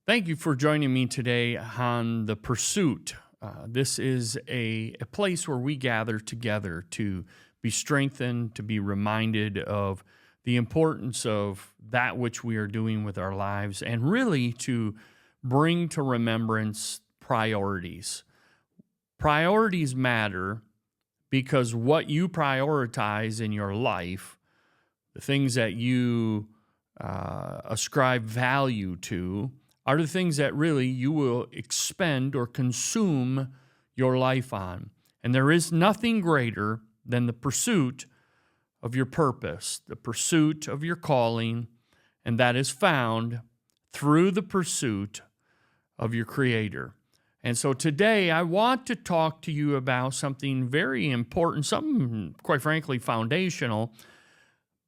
Thank you for joining me today on The Pursuit. This is a place where we gather together to be strengthened, to be reminded of the importance of that which we are doing with our lives, and really to bring to remembrance priorities. Priorities matter because what you prioritize in your life, the things that you ascribe value to, are the things that really you will expend or consume your life on. And there is nothing greater than the pursuit of your purpose, the pursuit of your calling, and that is found through the pursuit of your Creator. And so today I want to talk to you about something very important, something quite frankly foundational.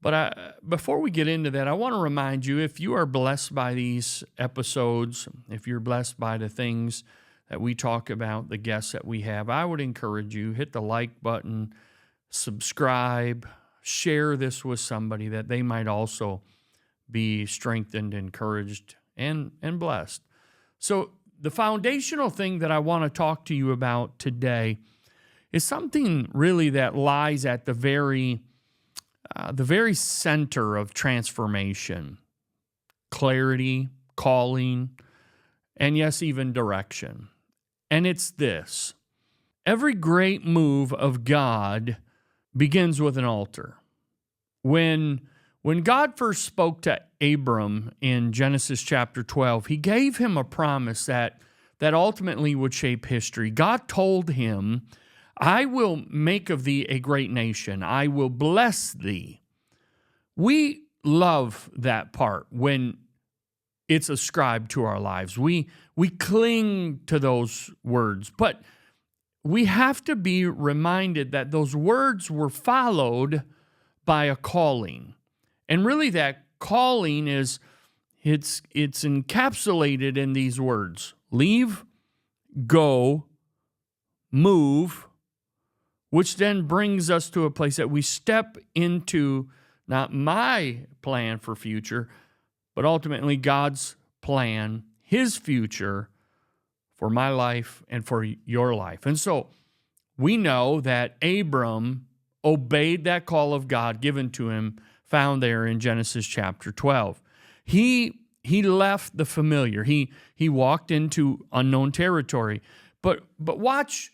But before we get into that, I want to remind you, if you are blessed by these episodes, if you're blessed by the things that we talk about, the guests that we have, I would encourage you, hit the like button, subscribe, share this with somebody that they might also be strengthened, encouraged, and blessed. So the foundational thing that I want to talk to you about today is something really that lies at the very center of transformation, clarity, calling, and yes, even direction. And it's this: every great move of God begins with an altar. When God first spoke to Abram in Genesis chapter 12, he gave him a promise that ultimately would shape history. God told him, I will make of thee a great nation. I will bless thee. We love that part when it's ascribed to our lives. We cling to those words, but we have to be reminded that those words were followed by a calling. And really that calling it's encapsulated in these words: leave, go, move, which then brings us to a place that we step into not my plan for future, but ultimately God's plan, His future for my life and for your life. And so we know that Abram obeyed that call of God given to him, found there in Genesis chapter 12. He left the familiar. He walked into unknown territory. But watch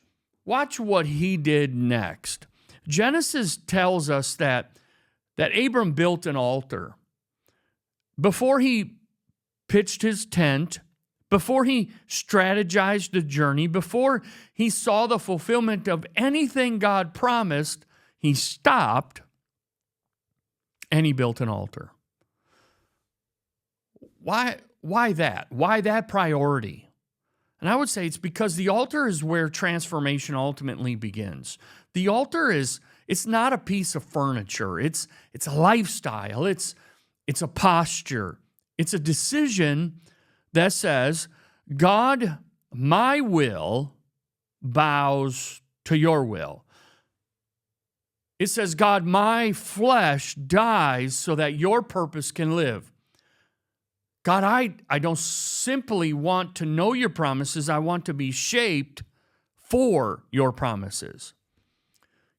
what he did next. Genesis tells us that Abram built an altar. Before he pitched his tent, before he strategized the journey, before he saw the fulfillment of anything God promised, he stopped and he built an altar. Why that? Why that priority? And I would say it's because the altar is where transformation ultimately begins. The altar it's not a piece of furniture. It's a lifestyle. It's a posture. It's a decision that says, God, my will bows to your will. It says, God, my flesh dies so that your purpose can live. God, I don't simply want to know your promises. I want to be shaped for your promises.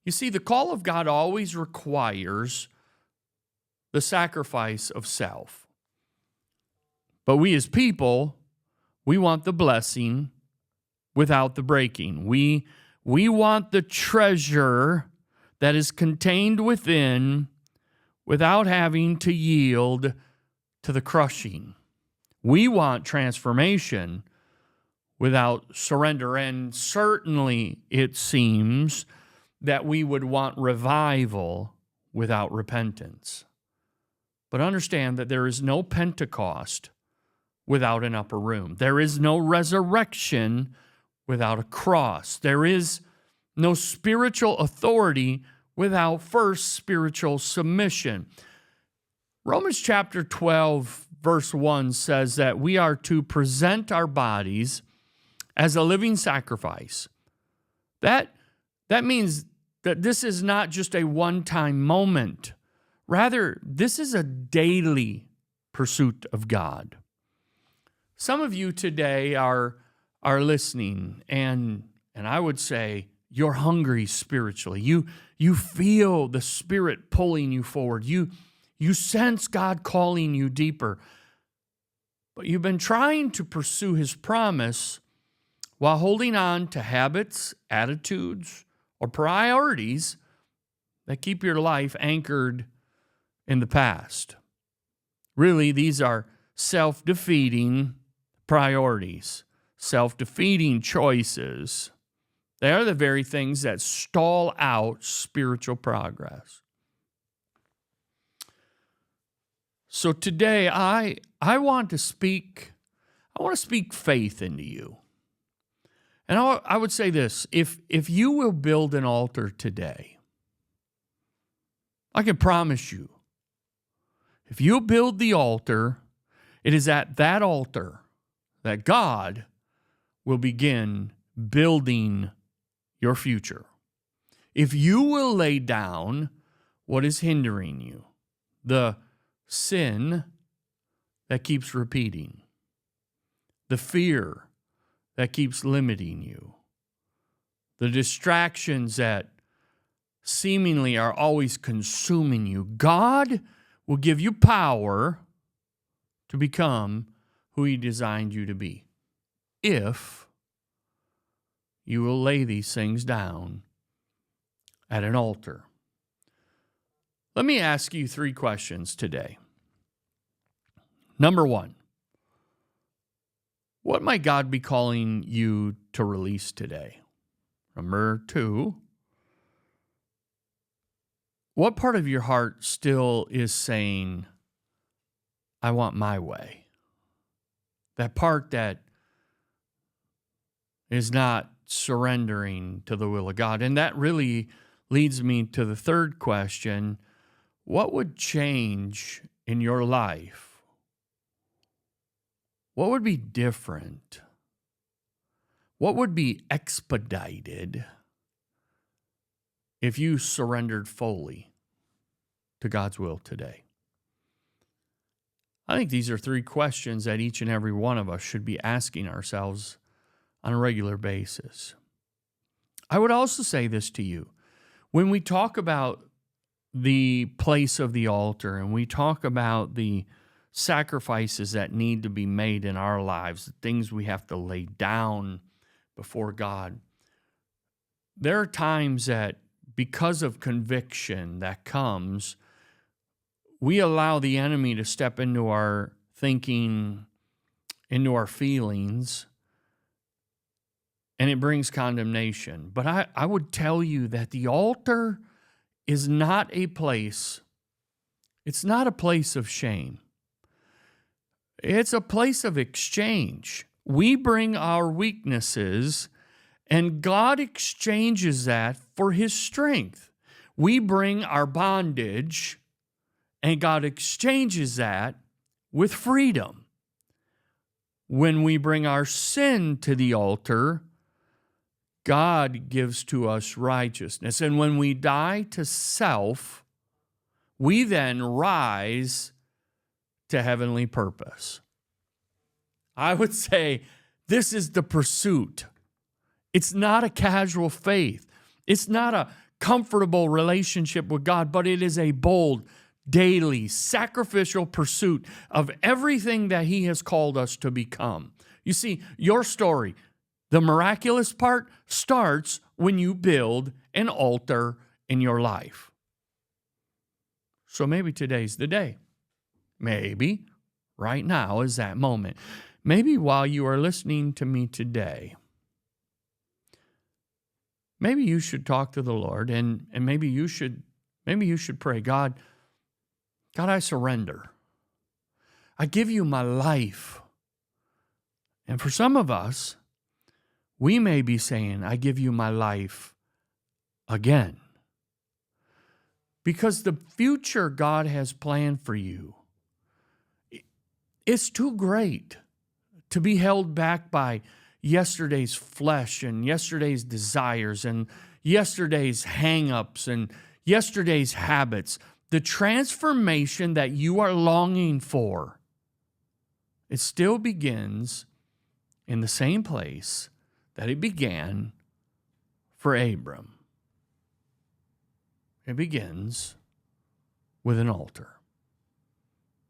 You see, the call of God always requires the sacrifice of self. But we as people, we want the blessing without the breaking. We want the treasure that is contained within without having to yield to the crushing. We want transformation without surrender. And certainly it seems that we would want revival without repentance. But understand that there is no Pentecost without an upper room. There is no resurrection without a cross. There is no spiritual authority without first spiritual submission. Romans chapter 12, verse 1 says that we are to present our bodies as a living sacrifice. That means that this is not just a one-time moment. Rather, this is a daily pursuit of God. Some of you today are listening, and I would say you're hungry spiritually. You feel the Spirit pulling you forward. You sense God calling you deeper. But you've been trying to pursue His promise while holding on to habits, attitudes, or priorities that keep your life anchored in the past. Really, these are self-defeating priorities, self-defeating choices. They are the very things that stall out spiritual progress. So today, I want to speak faith into you. And I would say this, if you will build an altar today, I can promise you, if you build the altar, it is at that altar that God will begin building your future. If you will lay down what is hindering you, the sin that keeps repeating, the fear that keeps limiting you, the distractions that seemingly are always consuming you, God will give you power to become who He designed you to be, if you will lay these things down at an altar. Let me ask you 3 questions today. Number 1, what might God be calling you to release today? Number 2, what part of your heart still is saying, I want my way? That part that is not surrendering to the will of God. And that really leads me to the 3rd question. What would change in your life? What would be different? What would be expedited if you surrendered fully to God's will today? I think these are 3 questions that each and every one of us should be asking ourselves on a regular basis. I would also say this to you. When we talk about the place of the altar and we talk about the sacrifices that need to be made in our lives, the things we have to lay down before God, there are times that because of conviction that comes, we allow the enemy to step into our thinking, into our feelings, and it brings condemnation. But I would tell you that the altar is not a place, it's not a place of shame. It's a place of exchange. We bring our weaknesses, and God exchanges that for His strength. We bring our bondage, and God exchanges that with freedom. When we bring our sin to the altar, God gives to us righteousness. And when we die to self, we then rise to heavenly purpose. I would say this is the pursuit. It's not a casual faith. It's not a comfortable relationship with God, but it is a bold, daily, sacrificial pursuit of everything that He has called us to become. You see, your story, the miraculous part, starts when you build an altar in your life. So maybe today's the day. Maybe right now is that moment. Maybe while you are listening to me today, maybe you should talk to the Lord, and maybe you should pray, God, I surrender. I give you my life. And for some of us, we may be saying, I give you my life again. Because the future God has planned for you, it's too great to be held back by yesterday's flesh and yesterday's desires and yesterday's hang-ups and yesterday's habits. The transformation that you are longing for it still begins in the same place that it began for Abram. It begins with an altar.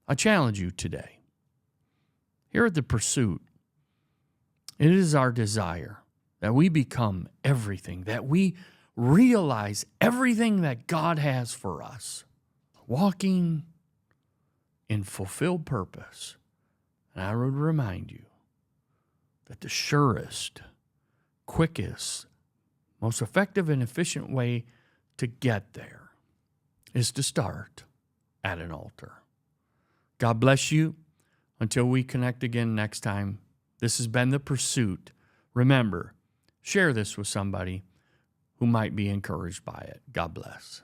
I challenge you today. Here at The Pursuit, it is our desire that we become everything, that we realize everything that God has for us, walking in fulfilled purpose. And I would remind you that the surest, quickest, most effective and efficient way to get there is to start at an altar. God bless you. Until we connect again next time, this has been The Pursuit. Remember, share this with somebody who might be encouraged by it. God bless.